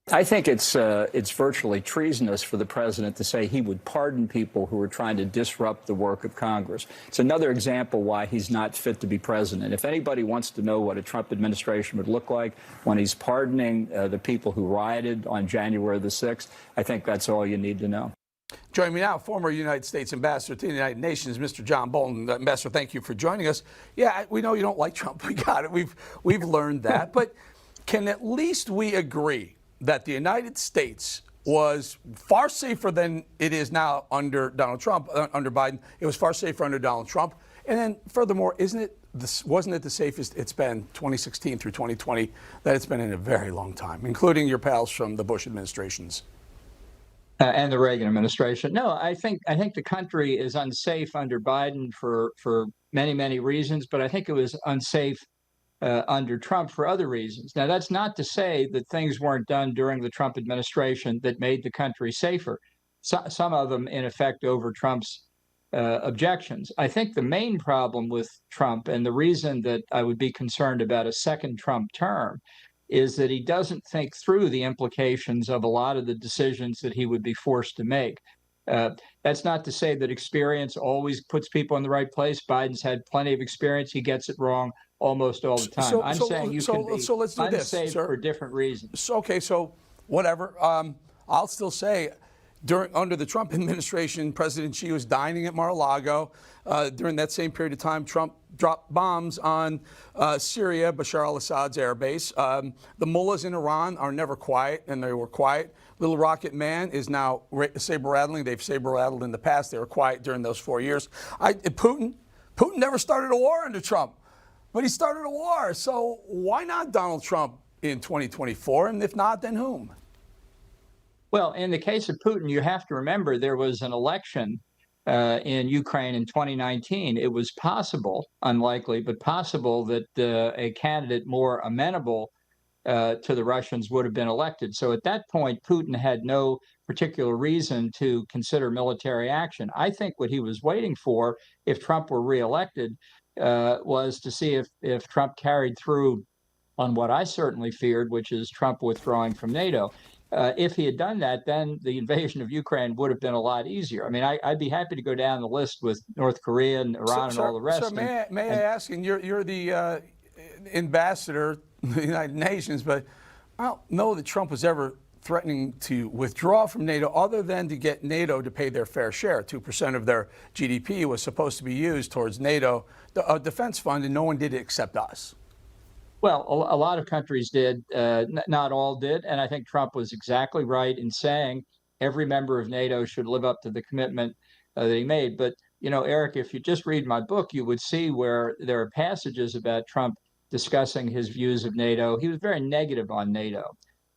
I think it's virtually treasonous for the president to say he would pardon people who are trying to disrupt the work of Congress. It's another example why he's not fit to be president. If anybody wants to know what a Trump administration would look like when he's pardoning the people who rioted on January the 6th, I think that's all you need to know. Joining me now, former United States Ambassador to the United Nations, Mr. John Bolton. Ambassador, thank you for joining us. Yeah, we know you don't like Trump. We got it. We've learned that. But can at least we agree that the United States was far safer than it is now under Donald Trump, under Biden? It was far safer under Donald Trump. And then furthermore, wasn't it the safest it's been 2016 through 2020 that it's been in a very long time, including your pals from the Bush administrations? And the Reagan administration. No, I think the country is unsafe under Biden for many, many reasons, but I think it was unsafe under Trump for other reasons. Now, that's not to say that things weren't done during the Trump administration that made the country safer. Some of them, in effect, over Trump's objections. I think the main problem with Trump, and the reason that I would be concerned about a second Trump term, is that he doesn't think through the implications of a lot of the decisions that he would be forced to make. That's not to say that experience always puts people in the right place. Biden's had plenty of experience. He gets it wrong almost all the time. I'm saying you can be unsafe for different reasons. So whatever. I'll still say under the Trump administration, President Xi was dining at Mar-a-Lago. During that same period of time, Trump dropped bombs on Syria, Bashar al-Assad's air base. The mullahs in Iran are never quiet, and they were quiet. Little Rocket Man is now saber-rattling. They've saber-rattled in the past. They were quiet during those 4 years. Putin never started a war under Trump, but he started a war. So why not Donald Trump in 2024? And if not, then whom? Well, in the case of Putin, you have to remember there was an election in Ukraine in 2019. It was possible, unlikely, but possible that a candidate more amenable to the Russians would have been elected. So at that point, Putin had no particular reason to consider military action. I think what he was waiting for, if Trump were reelected, was to see if Trump carried through on what I certainly feared, which is Trump withdrawing from NATO. If he had done that, then the invasion of Ukraine would have been a lot easier. I mean, I'd be happy to go down the list with North Korea and Iran and all the rest. So may I ask, and you're the ambassador to the United Nations, but I don't know that Trump was ever threatening to withdraw from NATO other than to get NATO to pay their fair share. 2% of their GDP was supposed to be used towards NATO, the defense fund, and no one did it except us. Well, a lot of countries did, not all did, and I think Trump was exactly right in saying every member of NATO should live up to the commitment that he made. But, you know, Eric, if you just read my book, you would see where there are passages about Trump discussing his views of NATO. He was very negative on NATO.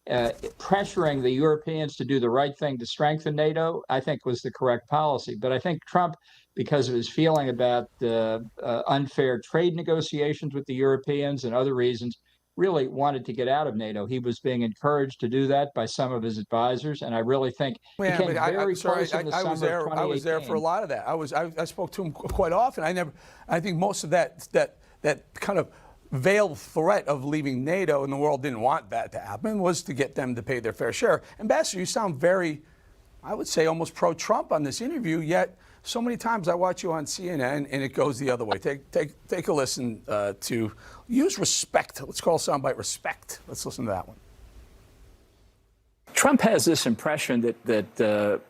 Pressuring the Europeans to do the right thing to strengthen NATO, I think, was the correct policy. But I think Trump, because of his feeling about the unfair trade negotiations with the Europeans and other reasons, really wanted to get out of NATO. He was being encouraged to do that by some of his advisors, and I really think he came very close in the summer of 2018. I was there for a lot of that. I spoke to him quite often. I think most of that kind of veiled threat of leaving NATO, and the world didn't want that to happen, was to get them to pay their fair share. Ambassador, you sound very, I would say, almost pro-Trump on this interview, yet so many times I watch you on CNN and it goes the other way. Take a listen to use respect. Let's call soundbite respect. Let's listen to that one. Trump has this impression that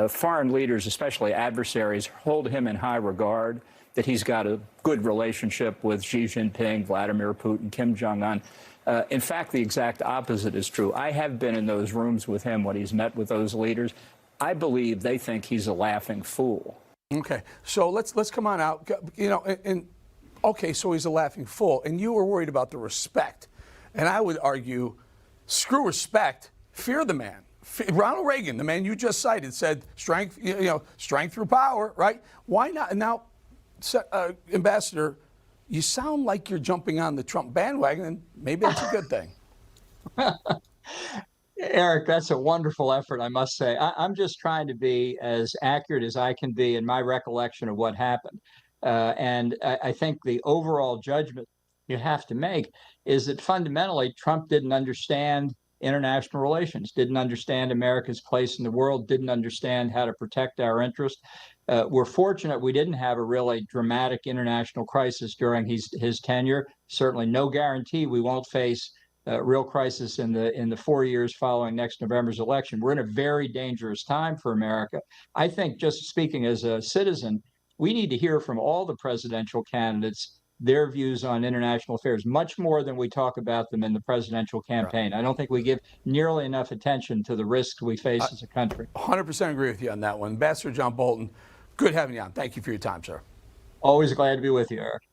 foreign leaders, especially adversaries, hold him in high regard, that he's got a good relationship with Xi Jinping, Vladimir Putin, Kim Jong-un. In fact, the exact opposite is true. I have been in those rooms with him when he's met with those leaders. I believe they think he's a laughing fool. Okay, so let's come on out. You know, okay, so he's a laughing fool, and you were worried about the respect, and I would argue, screw respect, fear the man. Ronald Reagan, the man you just cited, said strength, strength through power, right? Why not? And now, Ambassador, you sound like you're jumping on the Trump bandwagon, and maybe that's a good thing. Eric, that's a wonderful effort, I must say. I'm just trying to be as accurate as I can be in my recollection of what happened. And I think the overall judgment you have to make is that fundamentally Trump didn't understand international relations, didn't understand America's place in the world, didn't understand how to protect our interests. We're fortunate we didn't have a really dramatic international crisis during his tenure. Certainly no guarantee we won't face real crisis in the 4 years following next November's election. We're in a very dangerous time for America. I think, just speaking as a citizen, we need to hear from all the presidential candidates their views on international affairs, much more than we talk about them in the presidential campaign. I don't think we give nearly enough attention to the risks we face as a country. 100% agree with you on that one. Ambassador John Bolton, good having you on. Thank you for your time, sir. Always glad to be with you, Eric.